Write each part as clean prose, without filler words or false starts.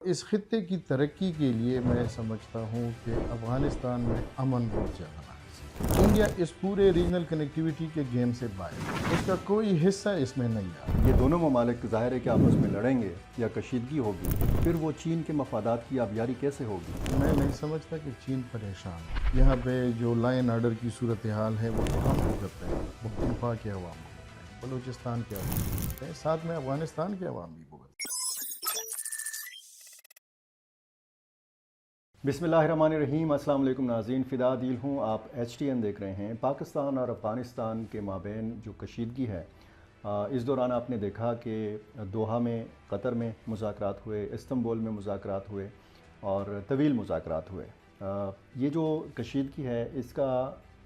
اس خطے کی ترقی کے لیے میں سمجھتا ہوں کہ افغانستان میں امن بہت زیادہ ناقص ہے۔ انڈیا اس پورے ریجنل کنیکٹیویٹی کے گیم سے باہر ہے، اس کا کوئی حصہ اس میں نہیں آ۔ یہ دونوں ممالک ظاہر ہے کہ آپس میں لڑیں گے یا کشیدگی ہوگی، پھر وہ چین کے مفادات کی آبیاری کیسے ہوگی؟ میں نہیں سمجھتا کہ چین پریشان ہے۔ یہاں پہ جو لائن آرڈر کی صورتحال ہے وہ تو ہم بھگت رہے ہیں، پختونخوا کے عوام بھگت رہے ہیں، بلوچستان کے عوام بھگت رہے ہیں، ساتھ میں افغانستان کے عوام بھی بھگت رہے ہیں۔ بسم اللہ الرحمن الرحیم۔ السلام علیکم ناظرین، فدا دل ہوں، آپ ایچ ٹی این دیکھ رہے ہیں۔ پاکستان اور افغانستان کے مابین جو کشیدگی ہے، اس دوران آپ نے دیکھا کہ دوحہ میں، قطر میں مذاکرات ہوئے، استنبول میں مذاکرات ہوئے اور طویل مذاکرات ہوئے۔ یہ جو کشیدگی ہے اس کا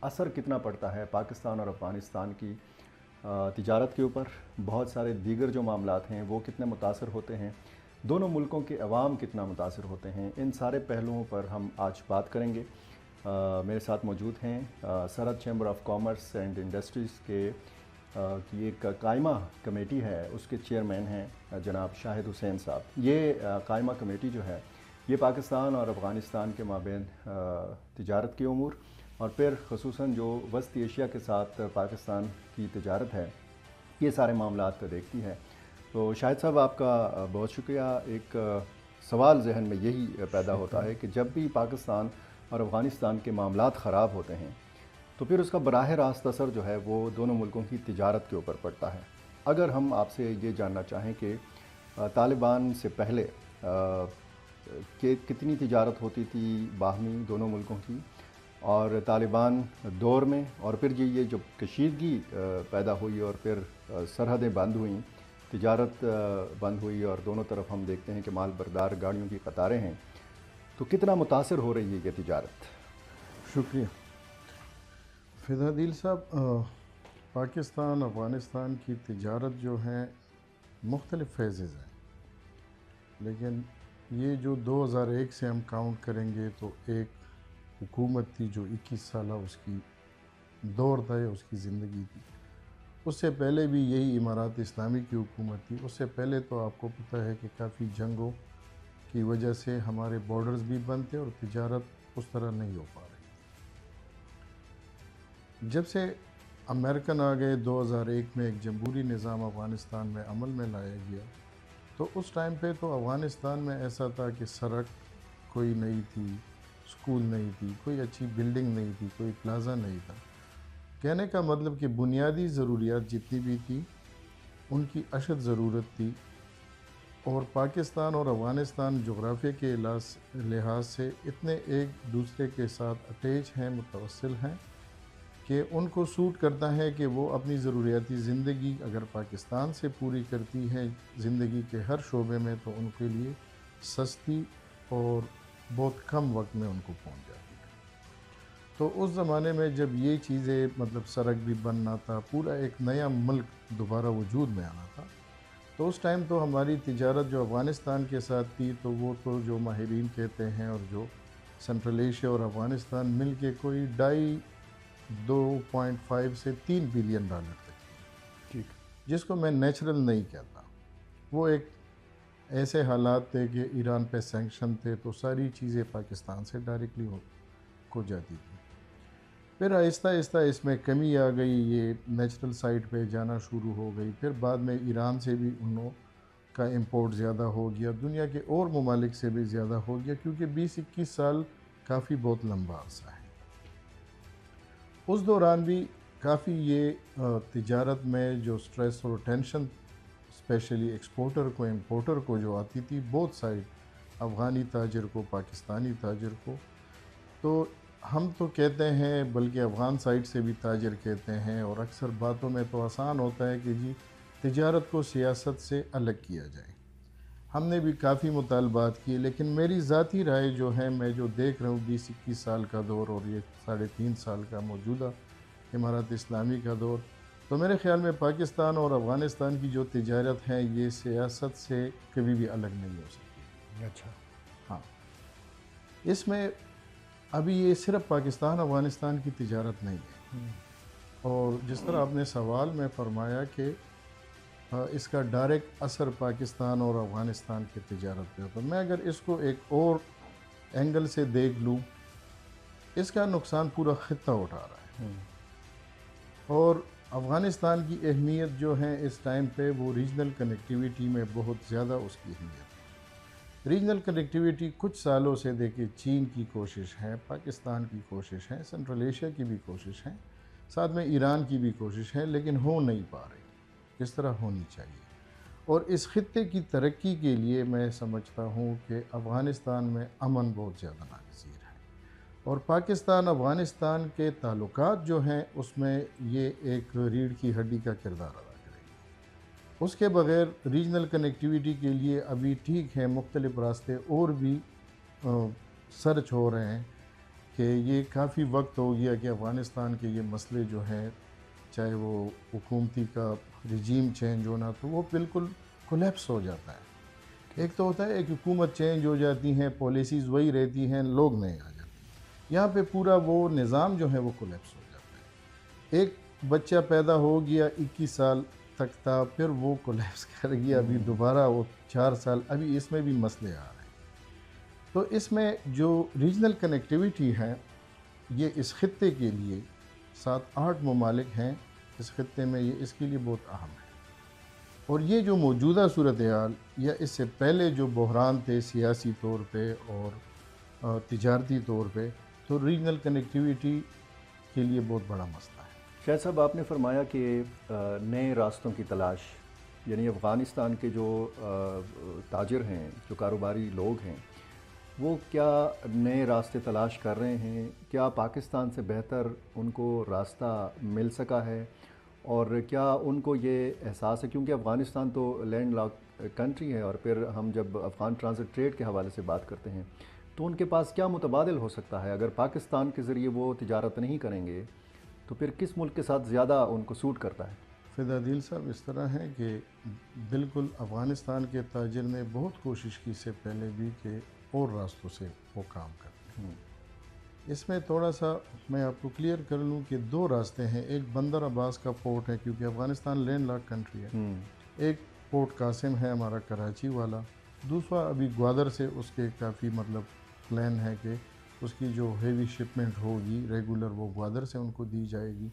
اثر کتنا پڑتا ہے پاکستان اور افغانستان کی تجارت کے اوپر؟ بہت سارے دیگر جو معاملات ہیں وہ کتنے متاثر ہوتے ہیں؟ دونوں ملکوں کے عوام کتنا متاثر ہوتے ہیں؟ ان سارے پہلوؤں پر ہم آج بات کریں گے۔ میرے ساتھ موجود ہیں سرحد chamber of commerce and industries کے کی ایک قائمہ کمیٹی ہے، اس کے چیئرمین ہیں جناب شاہد حسین صاحب۔ یہ قائمہ کمیٹی جو ہے یہ پاکستان اور افغانستان کے مابین تجارت کے امور اور پھر خصوصاً جو وسطی ایشیا کے ساتھ پاکستان کی تجارت ہے، یہ سارے معاملات دیکھتی ہے۔ تو شاہد صاحب، آپ کا بہت شکریہ۔ ایک سوال ذہن میں یہی پیدا ہوتا ہے کہ جب بھی پاکستان اور افغانستان کے معاملات خراب ہوتے ہیں تو پھر اس کا براہ راست اثر جو ہے وہ دونوں ملکوں کی تجارت کے اوپر پڑتا ہے۔ اگر ہم آپ سے یہ جاننا چاہیں کہ طالبان سے پہلے کہ کتنی تجارت ہوتی تھی باہمی دونوں ملکوں کی، اور طالبان دور میں، اور پھر یہ جو کشیدگی پیدا ہوئی اور پھر سرحدیں بند ہوئیں، تجارت بند ہوئی اور دونوں طرف ہم دیکھتے ہیں کہ مال بردار گاڑیوں کی قطاریں ہیں، تو کتنا متاثر ہو رہی ہے یہ تجارت؟ شکریہ فدا دل صاحب۔ پاکستان افغانستان کی تجارت جو ہے مختلف فیزز ہیں، لیکن یہ جو 2001 سے ہم کاؤنٹ کریں گے تو ایک حکومت تھی جو 21 سالہ اس کی دور تھا، اس کی زندگی تھی۔ اس سے پہلے بھی یہی امارات اسلامی کی حکومت تھی۔ اس سے پہلے تو آپ کو پتہ ہے کہ کافی جنگوں کی وجہ سے ہمارے بارڈرز بھی بند تھے اور تجارت اس طرح نہیں ہو پا رہی۔ جب سے امریکن آ گئے 2001 میں، ایک جمہوری نظام افغانستان میں عمل میں لایا گیا، تو اس ٹائم پہ تو افغانستان میں ایسا تھا کہ سڑک کوئی نہیں تھی، سکول نہیں تھی، کوئی اچھی بلڈنگ نہیں تھی، کوئی پلازا نہیں تھا۔ کہنے کا مطلب کہ بنیادی ضروریات جتنی بھی تھی ان کی اشد ضرورت تھی، اور پاکستان اور افغانستان جغرافیہ کے لحاظ سے اتنے ایک دوسرے کے ساتھ اٹیچ ہیں، متوصل ہیں کہ ان کو سوٹ کرتا ہے کہ وہ اپنی ضروریاتی زندگی اگر پاکستان سے پوری کرتی ہے زندگی کے ہر شعبے میں، تو ان کے لیے سستی اور بہت کم وقت میں ان کو پہنچ جاتی ہے۔ تو اس زمانے میں جب یہ چیزیں، مطلب سڑک بھی بننا تھا، پورا ایک نیا ملک دوبارہ وجود میں آنا تھا، تو اس ٹائم تو ہماری تجارت جو افغانستان کے ساتھ تھی تو وہ تو جو ماہرین کہتے ہیں اور جو سنٹرل ایشیا اور افغانستان مل کے کوئی 2.5 سے 3 بلین ڈالر تک تھی، ٹھیک۔ جس کو میں نیچرل نہیں کہتا۔ وہ ایک ایسے حالات تھے کہ ایران پہ سینکشن تھے تو ساری چیزیں پاکستان سے ڈائریکٹلی ہو جاتی تھی۔ پھر آہستہ آہستہ اس میں کمی آ گئی، یہ نیچرل سائٹ پہ جانا شروع ہو گئی۔ پھر بعد میں ایران سے بھی انہوں کا امپورٹ زیادہ ہو گیا، دنیا کے اور ممالک سے بھی زیادہ ہو گیا، کیونکہ 20-21 سال کافی بہت لمبا عرصہ ہے۔ اس دوران بھی کافی یہ تجارت میں جو سٹریس اور ٹینشن اسپیشلی ایکسپورٹر کو امپورٹر کو جو آتی تھی، بہت سائڈ، افغانی تاجر کو، پاکستانی تاجر کو، تو ہم تو کہتے ہیں، بلکہ افغان سائٹ سے بھی تاجر کہتے ہیں، اور اکثر باتوں میں تو آسان ہوتا ہے کہ جی تجارت کو سیاست سے الگ کیا جائے۔ ہم نے بھی کافی مطالبات کیے، لیکن میری ذاتی رائے جو ہے، میں جو دیکھ رہا ہوں 20-21 سال کا دور اور یہ 3.5 سال کا موجودہ امارات اسلامی کا دور، تو میرے خیال میں پاکستان اور افغانستان کی جو تجارت ہے یہ سیاست سے کبھی بھی الگ نہیں ہو سکتی۔ اچھا۔ ہاں، اس میں ابھی یہ صرف پاکستان افغانستان کی تجارت نہیں ہے، اور جس طرح آپ نے سوال میں فرمایا کہ اس کا ڈائریکٹ اثر پاکستان اور افغانستان کی تجارت پہ ہوتا ہے۔ میں اگر اس کو ایک اور اینگل سے دیکھ لوں، اس کا نقصان پورا خطہ اٹھا رہا ہے، اور افغانستان کی اہمیت جو ہے اس ٹائم پہ وہ ریجنل کنیکٹیویٹی میں بہت زیادہ اس کی اہمیت ہے۔ ریجنل کنیکٹیویٹی کچھ سالوں سے دیکھیں چین کی کوشش ہے، پاکستان کی کوشش ہے، سنٹرل ایشیا کی بھی کوشش ہے، ساتھ میں ایران کی بھی کوشش ہے، لیکن ہو نہیں پا رہی جس طرح ہونی چاہیے۔ اور اس خطے کی ترقی کے لیے میں سمجھتا ہوں کہ افغانستان میں امن بہت زیادہ ناگزیر ہے، اور پاکستان افغانستان کے تعلقات جو ہیں اس میں یہ ایک ریڑھ کی ہڈی کا کردار ادا کرے گی۔ اس کے بغیر ریجنل کنیکٹیویٹی کے لیے ابھی ٹھیک ہے مختلف راستے اور بھی سرچ ہو رہے ہیں، کہ یہ کافی وقت ہو گیا کہ افغانستان کے یہ مسئلے جو ہیں، چاہے وہ حکومتی کا رجیم چینج ہونا تو وہ بالکل کولیپس ہو جاتا ہے۔ ایک تو ہوتا ہے ایک حکومت چینج ہو جاتی ہیں، پالیسیز وہی رہتی ہیں، لوگ نئے آ جاتے ہیں، یہاں پہ پورا وہ نظام جو ہے وہ کولیپس ہو جاتا ہے۔ ایک بچہ پیدا ہو گیا 21 سال تک تھا، پھر وہ کولیپس کر گیا، ابھی دوبارہ وہ 4 سال، ابھی اس میں بھی مسئلے آ رہے ہیں۔ تو اس میں جو ریجنل کنیکٹیویٹی ہے یہ اس خطے کے لیے 7-8 ممالک ہیں اس خطے میں، یہ اس کے لیے بہت اہم ہے۔ اور یہ جو موجودہ صورتحال یا اس سے پہلے جو بحران تھے سیاسی طور پہ اور تجارتی طور پہ، تو ریجنل کنیکٹیویٹی کے لیے بہت بڑا مسئلہ ہے۔ شاہد صاحب، آپ نے فرمایا کہ نئے راستوں کی تلاش، یعنی افغانستان کے جو تاجر ہیں، جو کاروباری لوگ ہیں، وہ کیا نئے راستے تلاش کر رہے ہیں؟ کیا پاکستان سے بہتر ان کو راستہ مل سکا ہے؟ اور کیا ان کو یہ احساس ہے، کیونکہ افغانستان تو لینڈ لاک کنٹری ہے، اور پھر ہم جب افغان ٹرانزٹ ٹریڈ کے حوالے سے بات کرتے ہیں تو ان کے پاس کیا متبادل ہو سکتا ہے؟ اگر پاکستان کے ذریعے وہ تجارت نہیں کریں گے تو پھر کس ملک کے ساتھ زیادہ ان کو سوٹ کرتا ہے؟ فدا دل صاحب، اس طرح ہے کہ بالکل افغانستان کے تاجر نے بہت کوشش کی سے پہلے بھی کہ اور راستوں سے وہ کام کرتے ہیں۔ اس میں تھوڑا سا میں آپ کو کلیئر کر لوں کہ 2 راستے ہیں۔ ایک بندر عباس کا پورٹ ہے، کیونکہ افغانستان لینڈ لاک کنٹری ہے، ایک پورٹ قاسم ہے ہمارا کراچی والا، دوسرا ابھی گوادر سے اس کے کافی پلان ہے کہ اس کی جو ہیوی شپمنٹ ہوگی ریگولر وہ گوادر سے ان کو دی جائے گی۔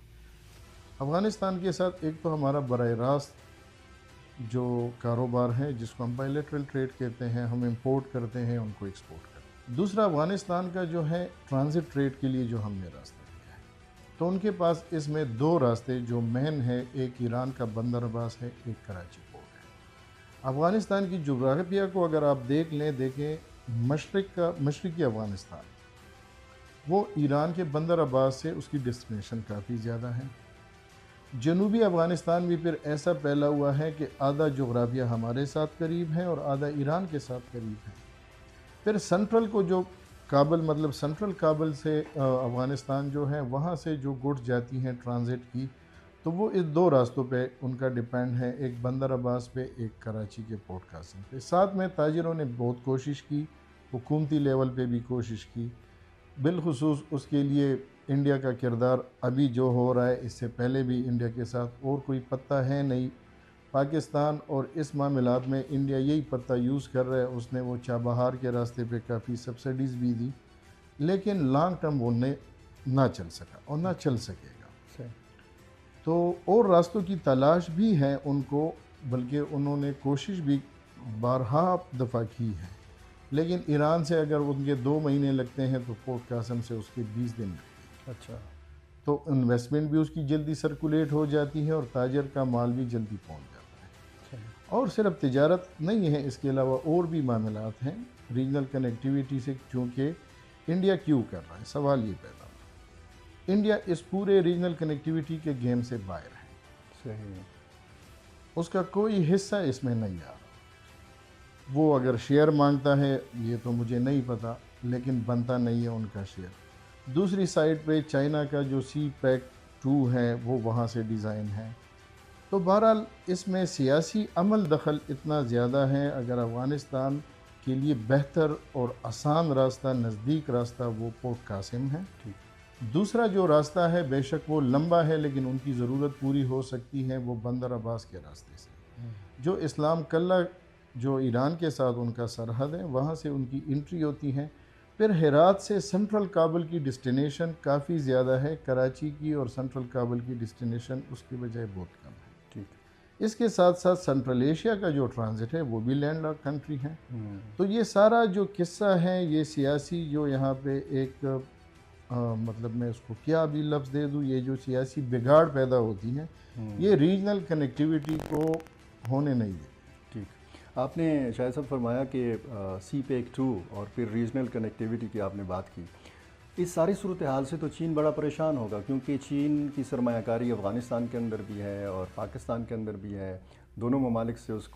افغانستان کے ساتھ ایک تو ہمارا براہ راست جو کاروبار ہے جس کو ہم بائیلیٹرل ٹریڈ کہتے ہیں، ہم امپورٹ کرتے ہیں ان کو ایکسپورٹ کرتے ہیں۔ دوسرا افغانستان کا جو ہے ٹرانزٹ ٹریڈ کے لیے جو ہم نے راستہ دیا ہے، تو ان کے پاس اس میں 2 راستے جو مین ہے، ایک ایران کا بندر عباس ہے، ایک کراچی پورٹ ہے۔ افغانستان کی جغرافیہ کو اگر آپ دیکھیں مشرقی افغانستان وہ ایران کے بندر عباس سے اس کی ڈیسٹینیشن کافی زیادہ ہے۔ جنوبی افغانستان بھی پھر ایسا پھیلا ہوا ہے کہ آدھا جغرافیہ ہمارے ساتھ قریب ہے اور آدھا ایران کے ساتھ قریب ہے۔ پھر سنٹرل کو جو کابل سنٹرل کابل سے افغانستان جو ہے وہاں سے جو گڈس جاتی ہیں ٹرانزٹ کی، تو وہ اس 2 راستوں پہ ان کا ڈیپینڈ ہے، ایک بندر عباس پہ، ایک کراچی کے پورٹ قاسم پہ۔ ساتھ میں تاجروں نے بہت کوشش کی، حکومتی لیول پہ بھی کوشش کی، بالخصوص اس کے لیے انڈیا کا کردار ابھی جو ہو رہا ہے، اس سے پہلے بھی انڈیا کے ساتھ اور کوئی پتہ ہے نہیں۔ پاکستان اور اس معاملات میں انڈیا یہی پتہ یوز کر رہا ہے، اس نے وہ چابہار کے راستے پہ کافی سبسڈیز بھی دی، لیکن لانگ ٹرم وہ نہ چل سکا اور نہ چل سکے گا۔ تو اور راستوں کی تلاش بھی ہے ان کو، بلکہ انہوں نے کوشش بھی بارہا دفعہ کی ہے، لیکن ایران سے اگر ان کے 2 مہینے لگتے ہیں تو پورٹ قاسم سے اس کے 20 دن لگتے ہیں۔ اچھا، تو انویسٹمنٹ بھی اس کی جلدی سرکولیٹ ہو جاتی ہے اور تاجر کا مال بھی جلدی پہنچ جاتا ہے۔ اور صرف تجارت نہیں ہے، اس کے علاوہ اور بھی معاملات ہیں ریجنل کنیکٹیویٹی سے، چونکہ انڈیا کیوں کر رہا ہے، سوال یہ پیدا ہوتا ہے۔ انڈیا اس پورے ریجنل کنیکٹیویٹی کے گیم سے باہر ہے، صحیح، اس کا کوئی حصہ اس میں نہیں آ رہا۔ وہ اگر شیئر مانگتا ہے یہ تو مجھے نہیں پتا، لیکن بنتا نہیں ہے ان کا شیئر۔ دوسری سائڈ پہ چائنا کا جو سی پیک 2 ہے وہ وہاں سے ڈیزائن ہے۔ تو بہرحال اس میں سیاسی عمل دخل اتنا زیادہ ہے۔ اگر افغانستان کے لیے بہتر اور آسان راستہ، نزدیک راستہ وہ پورٹ قاسم ہے۔ دوسرا جو راستہ ہے بے شک وہ لمبا ہے، لیکن ان کی ضرورت پوری ہو سکتی ہے، وہ بندر عباس کے راستے سے، جو اسلام کلہ جو ایران کے ساتھ ان کا سرحد ہے وہاں سے ان کی انٹری ہوتی ہے. پھر ہرات سے سنٹرل کابل کی ڈسٹینیشن کافی زیادہ ہے، کراچی کی اور سنٹرل کابل کی ڈسٹینیشن اس کی بجائے بہت کم ہے. اس کے ساتھ ساتھ سنٹرل ایشیا کا جو ٹرانزٹ ہے وہ بھی لینڈ لاک کنٹری ہے. تو یہ سارا جو قصہ ہے یہ سیاسی جو یہاں پہ ایک مطلب میں اس کو کیا بھی لفظ دے دوں، یہ جو سیاسی بگاڑ پیدا ہوتی ہے یہ ریجنل کنیکٹیویٹی کو ہونے نہیں دیتی. ٹھیک، آپ نے شاہد صاحب فرمایا کہ سی پیک 2 اور پھر ریجنل کنیکٹیویٹی کی آپ نے بات کی. اس ساری صورتحال سے تو چین بڑا پریشان ہوگا، کیونکہ چین کی سرمایہ کاری افغانستان کے اندر بھی ہے اور پاکستان کے اندر بھی ہے. دونوں ممالک سے اس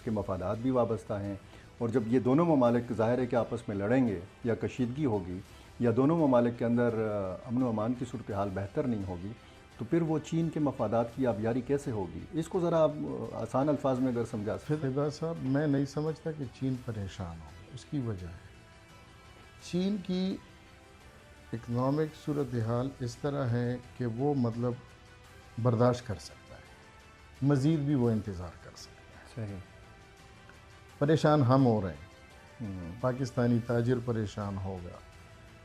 کے مفادات بھی وابستہ ہیں، اور جب یہ دونوں ممالک ظاہر ہے کہ آپس میں لڑیں گے یا کشیدگی ہوگی یا دونوں ممالک کے اندر امن و امان کی صورتحال بہتر نہیں ہوگی، تو پھر وہ چین کے مفادات کی آبیاری کیسے ہوگی؟ اس کو ذرا آپ آسان الفاظ میں اگر سمجھا سکتے. فدا صاحب، میں نہیں سمجھتا کہ چین پریشان ہو. اس کی وجہ ہے چین کی اکنامک صورتحال اس طرح ہے کہ وہ مطلب برداشت کر سکتا ہے، مزید بھی وہ انتظار کر سکتا ہے. صحیح. پریشان ہم ہو رہے ہیں، پاکستانی تاجر پریشان ہوگا.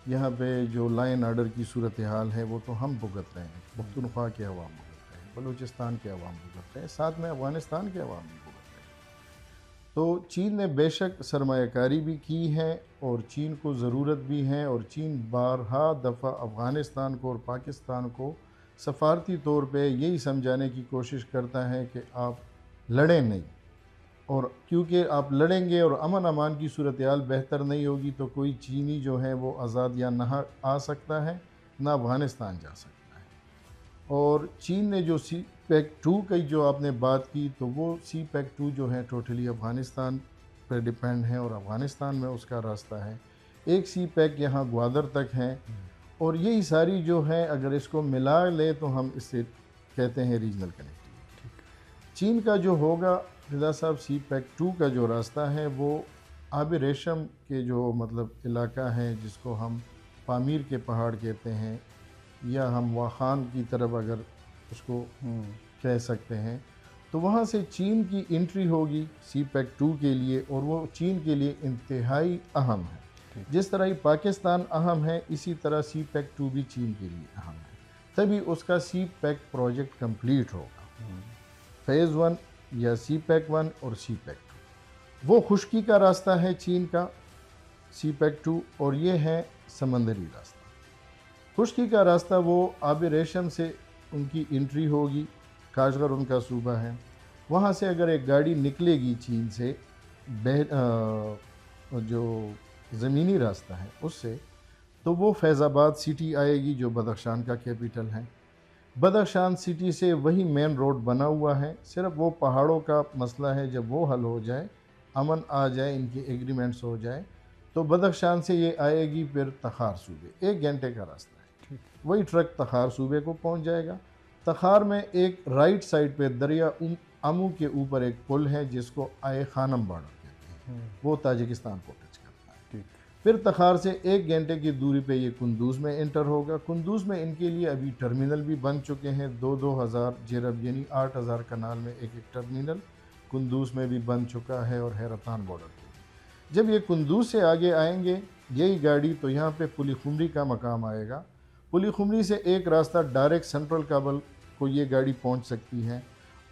یہاں پہ جو لائن آرڈر کی صورتحال ہے وہ تو ہم بھگت رہے ہیں، پختونخوا کے عوام بھگت رہے ہیں، بلوچستان کے عوام بھگت رہے ہیں، ساتھ میں افغانستان کے عوام بھی بھگت رہے ہیں. تو چین نے بے شک سرمایہ کاری بھی کی ہے اور چین کو ضرورت بھی ہے، اور چین بارہا دفعہ افغانستان کو اور پاکستان کو سفارتی طور پہ یہی سمجھانے کی کوشش کرتا ہے کہ آپ لڑیں نہیں، اور کیونکہ آپ لڑیں گے اور امن امان کی صورتحال بہتر نہیں ہوگی تو کوئی چینی جو ہے وہ آزاد یا نہ آ سکتا ہے نہ افغانستان جا سکتا ہے. اور چین نے جو سی پیک 2 کی جو آپ نے بات کی تو وہ سی پیک 2 جو ہے ٹوٹلی افغانستان پہ ڈیپینڈ ہے اور افغانستان میں اس کا راستہ ہے. ایک سی پیک یہاں گوادر تک ہے، اور یہی ساری جو ہے اگر اس کو ملا لے تو ہم اس سے کہتے ہیں ریجنل کنیکٹیویٹی. چین کا جو ہوگا رضا صاحب، سی پیک 2 کا جو راستہ ہے وہ آب ریشم کے جو مطلب علاقہ ہے جس کو ہم پامیر کے پہاڑ کہتے ہیں یا ہم واخان کی طرف اگر اس کو کہہ سکتے ہیں، تو وہاں سے چین کی انٹری ہوگی سی پیک 2 کے لیے، اور وہ چین کے لیے انتہائی اہم ہے. جس طرح ہی پاکستان اہم ہے اسی طرح سی پیک 2 بھی چین کے لیے اہم ہے. تبھی اس کا سی پیک پروجیکٹ کمپلیٹ ہوگا. فیز 1 یا سی پیک 1 اور سی پیک 2 وہ خشکی کا راستہ ہے چین کا سی پیک 2، اور یہ ہے سمندری راستہ. خشکی کا راستہ وہ آب ریشم سے ان کی انٹری ہوگی، کاشغر ان کا صوبہ ہے. وہاں سے اگر ایک گاڑی نکلے گی چین سے جو زمینی راستہ ہے اس سے، تو وہ فیض آباد سٹی آئے گی جو بدخشان کا کیپٹل ہے. بدخشان سٹی سے وہی مین روڈ بنا ہوا ہے، صرف وہ پہاڑوں کا مسئلہ ہے. جب وہ حل ہو جائے، امن آ جائے، ان کے ایگریمنٹس ہو جائے، تو بدخشان سے یہ آئے گی پھر تخار صوبے. 1 گھنٹے کا راستہ ہے. وہی ٹرک تخار صوبے کو پہنچ جائے گا. تخار میں ایک رائٹ سائڈ پہ دریا امو کے اوپر ایک پل ہے جس کو آئے خانم بارڈر کہتے ہیں، وہ تاجکستان کو ٹچ کرتا ہے. پھر تخار سے 1 گھنٹے کی دوری پہ یہ کندوز میں انٹر ہوگا. کندوز میں ان کے لیے ابھی ٹرمینل بھی بن چکے ہیں، 2,000 جرب یعنی 8,000 کنال میں ایک ٹرمینل کندوز میں بھی بن چکا ہے، اور حیرتان بارڈر پہ. جب یہ کندوز سے آگے آئیں گے یہی گاڑی تو یہاں پہ پلی خمری کا مقام آئے گا. پلی خمری سے ایک راستہ ڈائریکٹ سینٹرل کابل کو یہ گاڑی پہنچ سکتی ہے،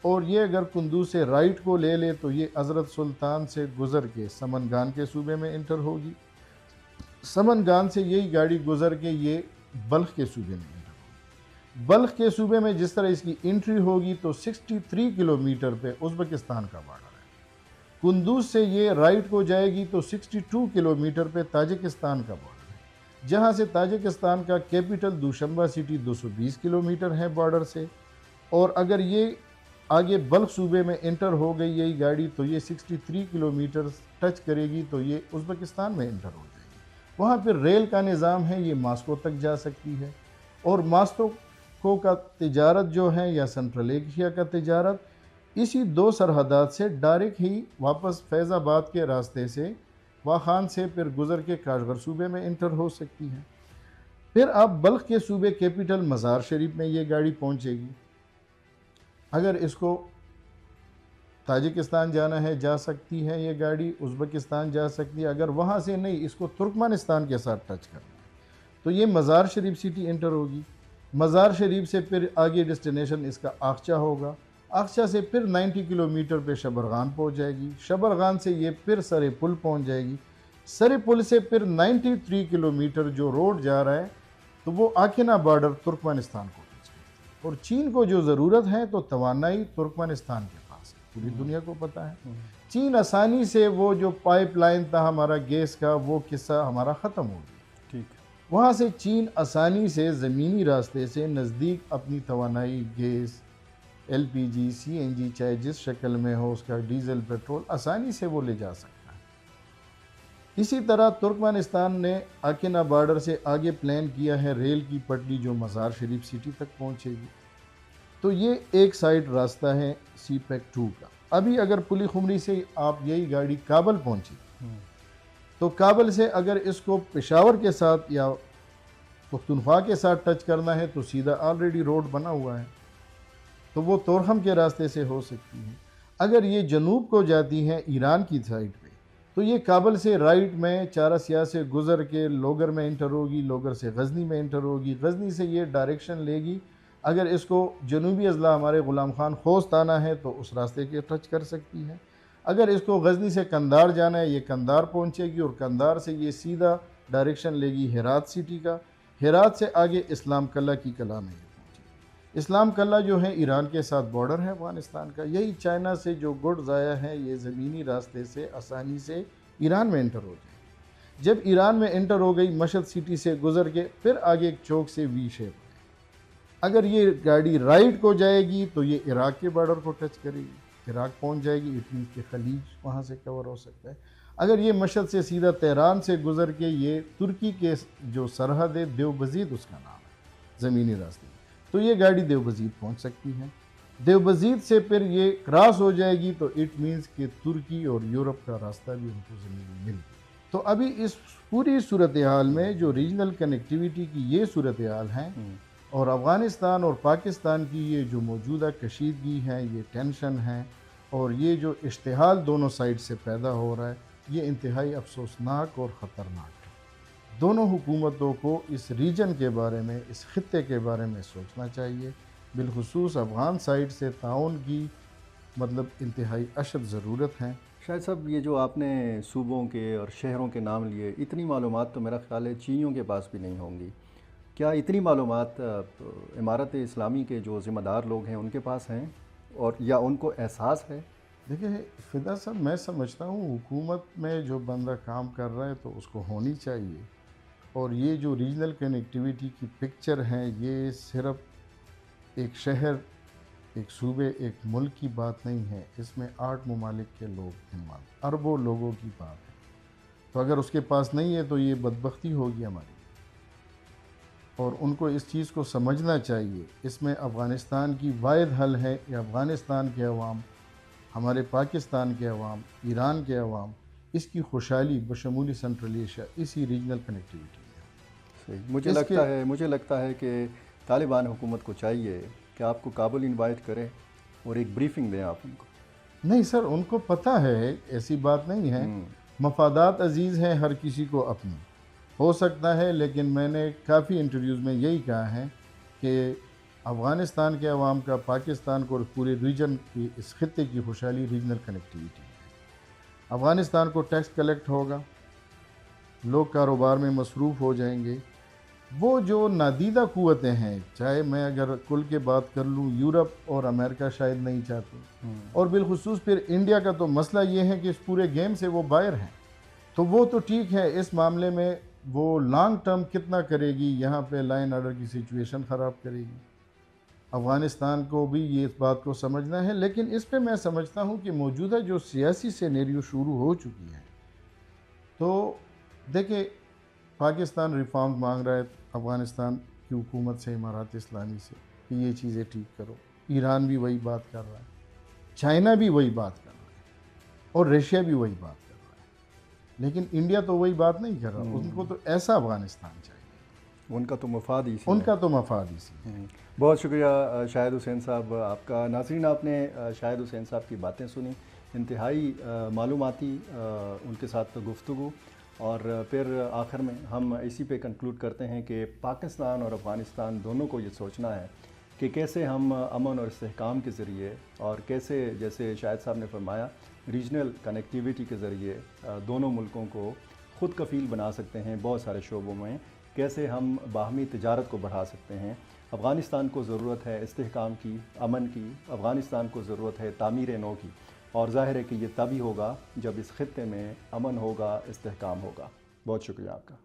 اور یہ اگر کندوز سے رائٹ کو لے لے تو یہ حضرت سلطان سے گزر کے سمنگان کے صوبے میں انٹر ہوگی. سمنگان سے یہی گاڑی گزر کے یہ بلخ کے صوبے میں انٹر ہوگی. بلخ کے صوبے میں جس طرح اس کی انٹری ہوگی تو 63 کلومیٹر پہ ازبکستان کا بارڈر ہے. کندوز سے یہ رائٹ کو جائے گی تو 62 کلومیٹر پہ تاجکستان کا بارڈر ہے، جہاں سے تاجکستان کا کیپٹل دوشنبہ سٹی 220 کلومیٹر ہے بارڈر سے. اور اگر یہ آگے بلخ صوبے میں انٹر ہو گئی یہی گاڑی تو یہ 63 کلومیٹر ٹچ کرے گی تو یہ ازبکستان میں انٹر ہو جائے گی. وہاں پھر ریل کا نظام ہے، یہ ماسکو تک جا سکتی ہے، اور ماسکو کا تجارت جو ہے یا سنٹرل ایشیا کا تجارت اسی 2 سرحدات سے ڈائریکٹ ہی واپس فیض آباد کے راستے سے واخان سے پھر گزر کے کاشغر صوبے میں انٹر ہو سکتی ہے. پھر اب بلخ کے صوبے کیپٹل مزار شریف میں یہ گاڑی پہنچے گی. اگر اس کو تاجکستان جانا ہے جا سکتی ہے یہ گاڑی، ازبکستان جا سکتی ہے. اگر وہاں سے نہیں اس کو ترکمانستان کے ساتھ ٹچ کرنا ہے تو یہ مزار شریف سٹی انٹر ہوگی. مزار شریف سے پھر آگے ڈیسٹینیشن اس کا آخچہ ہوگا. آخچہ سے پھر 90 کلومیٹر پہ شبرغان پہنچ جائے گی. شبرغان سے یہ پھر سرے پل پہنچ جائے گی. سرے پل سے پھر 93 کلومیٹر جو روڈ جا رہا ہے تو وہ آکینہ بارڈر ترکمانستان کو ٹچ کرتا ہے. اور چین کو جو ضرورت ہے تو توانائی ترکمانستان کے پاس ہے، پوری دنیا کو پتہ ہے. چین آسانی سے وہ جو پائپ لائن تھا ہمارا گیس کا وہ قصہ ہمارا ختم ہو گیا. ٹھیک ہے. وہاں سے چین آسانی سے زمینی راستے سے نزدیک اپنی توانائی، گیس، ایل پی جی، سی این جی، چاہے جس شکل میں ہو اس کا ڈیزل، پیٹرول آسانی سے وہ لے جا سکتا ہے. اسی طرح ترکمانستان نے آکینہ بارڈر سے آگے پلان کیا ہے ریل کی پٹڑی جو مزار شریف سٹی تک پہنچے گی. تو یہ ایک سائڈ راستہ ہے سی پیک 2 کا. ابھی اگر پلی خمری سے آپ یہی گاڑی کابل پہنچی تو کابل سے اگر اس کو پشاور کے ساتھ یا پختونخوا کے ساتھ ٹچ کرنا ہے تو سیدھا آلریڈی روڈ بنا ہوا ہے تو وہ تورخم کے راستے سے ہو سکتی ہے. اگر یہ جنوب کو جاتی ہیں ایران کی سائڈ پہ تو یہ کابل سے رائٹ میں چارسیہ سے گزر کے لوگر میں انٹر ہوگی، لوگر سے غزنی میں انٹر ہوگی، غزنی سے یہ ڈائریکشن لے گی. اگر اس کو جنوبی اضلاع ہمارے غلام خان خوست آنا ہے تو اس راستے کے ٹچ کر سکتی ہے. اگر اس کو غزنی سے کندار جانا ہے یہ کندار پہنچے گی اور کندار سے یہ سیدھا ڈائریکشن لے گی ہرات سٹی کا. ہرات سے آگے اسلام قلعہ کی کلا میں یہ پہنچے گی. اسلام قلعہ جو ہے ایران کے ساتھ بارڈر ہے افغانستان کا. یہی چائنا سے جو گڈز آیا ہے یہ زمینی راستے سے آسانی سے ایران میں انٹر ہو جائے. جب ایران میں انٹر ہو گئی مشہد سٹی سے گزر کے پھر آگے ایک چوک سے وی شیپ. اگر یہ گاڑی رائٹ کو جائے گی تو یہ عراق کے بارڈر کو ٹچ کرے گی، عراق پہنچ جائے گی، اٹلی کے خلیج وہاں سے کور ہو سکتا ہے. اگر یہ مشہد سے سیدھا تہران سے گزر کے یہ ترکی کے جو سرحد ہے دیوبزید اس کا نام ہے زمینی راستے تو یہ گاڑی دیوبزید پہنچ سکتی ہے. دیوبزید سے پھر یہ کراس ہو جائے گی تو اٹ مینز کہ ترکی اور یورپ کا راستہ بھی ان کو زمینی مل گئی. تو ابھی اس پوری صورتحال میں جو ریجنل کنیکٹیویٹی کی یہ صورتحال ہے اور افغانستان اور پاکستان کی یہ جو موجودہ کشیدگی ہے، یہ ٹینشن ہے اور یہ جو اشتعال دونوں سائڈ سے پیدا ہو رہا ہے یہ انتہائی افسوسناک اور خطرناک ہے. دونوں حکومتوں کو اس ریجن کے بارے میں، اس خطے کے بارے میں سوچنا چاہیے. بالخصوص افغان سائڈ سے تعاون کی انتہائی اشد ضرورت ہے. شاہد صاحب یہ جو آپ نے صوبوں کے اور شہروں کے نام لیے، اتنی معلومات تو میرا خیال ہے چینیوں کے پاس بھی نہیں ہوں گی. کیا اتنی معلومات امارت اسلامی کے جو ذمہ دار لوگ ہیں ان کے پاس ہیں اور یا ان کو احساس ہے؟ دیکھیں فدا صاحب، میں سمجھتا ہوں حکومت میں جو بندہ کام کر رہا ہے تو اس کو ہونی چاہیے. اور یہ جو ریجنل کنیکٹیویٹی کی پکچر ہے یہ صرف ایک شہر، ایک صوبے، ایک ملک کی بات نہیں ہے. اس میں 8 ممالک کے لوگ انوالو، اربوں لوگوں کی بات ہے. تو اگر اس کے پاس نہیں ہے تو یہ بدبختی ہوگی ہماری اور ان کو اس چیز کو سمجھنا چاہیے. اس میں افغانستان کی واحد حل ہے کہ افغانستان کے عوام، ہمارے پاکستان کے عوام، ایران کے عوام، اس کی خوشحالی بشمولی سنٹرل ایشیا اسی ریجنل کنیکٹیویٹی میں. صحیح. مجھے لگتا ہے کہ طالبان حکومت کو چاہیے کہ آپ کو کابل انوائٹ کریں اور ایک بریفنگ دیں آپ ان کو. نہیں سر، ان کو پتہ ہے، ایسی بات نہیں ہے. مفادات عزیز ہیں ہر کسی کو اپنی، ہو سکتا ہے، لیکن میں نے کافی انٹرویوز میں یہی کہا ہے کہ افغانستان کے عوام کا پاکستان کو اور پورے ریجن کی اس خطے کی خوشحالی ریجنل کنیکٹیویٹی ہے. افغانستان کو ٹیکس کلیکٹ ہوگا، لوگ کاروبار میں مصروف ہو جائیں گے. وہ جو نادیدہ قوتیں ہیں، چاہے میں اگر کل کے بات کر لوں، یورپ اور امریکہ شاید نہیں چاہتے اور بالخصوص پھر انڈیا کا تو مسئلہ یہ ہے کہ اس پورے گیم سے وہ باہر ہیں. تو وہ تو ٹھیک ہے، اس معاملے میں وہ لانگ ٹرم کتنا کرے گی، یہاں پہ لائن آرڈر کی سچویشن خراب کرے گی. افغانستان کو بھی یہ اس بات کو سمجھنا ہے. لیکن اس پہ میں سمجھتا ہوں کہ موجودہ جو سیاسی سینیریو شروع ہو چکی ہے، تو دیکھیں پاکستان ریفارم مانگ رہا ہے افغانستان کی حکومت سے، امارات اسلامی سے، کہ یہ چیزیں ٹھیک کرو. ایران بھی وہی بات کر رہا ہے، چائنا بھی وہی بات کر رہا ہے اور رشیا بھی وہی بات کر رہا ہے. لیکن انڈیا تو وہی بات نہیں کر رہا. ان کو تو ایسا افغانستان چاہیے. ان کا تو مفاد ہی ان کا تو مفاد اسی ہے۔ بہت شکریہ شاہد حسین صاحب آپ کا۔ ناظرین، آپ نے شاہد حسین صاحب کی باتیں سنی، انتہائی معلوماتی ان کے ساتھ گفتگو، اور پھر آخر میں ہم اسی پہ کنکلوڈ کرتے ہیں کہ پاکستان اور افغانستان دونوں کو یہ سوچنا ہے کہ کیسے ہم امن اور استحکام کے ذریعے، اور کیسے جیسے شاہد صاحب نے فرمایا ریجنل کنیکٹیویٹی کے ذریعے دونوں ملکوں کو خود کفیل بنا سکتے ہیں بہت سارے شعبوں میں، کیسے ہم باہمی تجارت کو بڑھا سکتے ہیں۔ افغانستان کو ضرورت ہے استحکام کی، امن کی، افغانستان کو ضرورت ہے تعمیر نو کی، اور ظاہر ہے کہ یہ تبھی ہوگا جب اس خطے میں امن ہوگا، استحکام ہوگا۔ بہت شکریہ آپ کا۔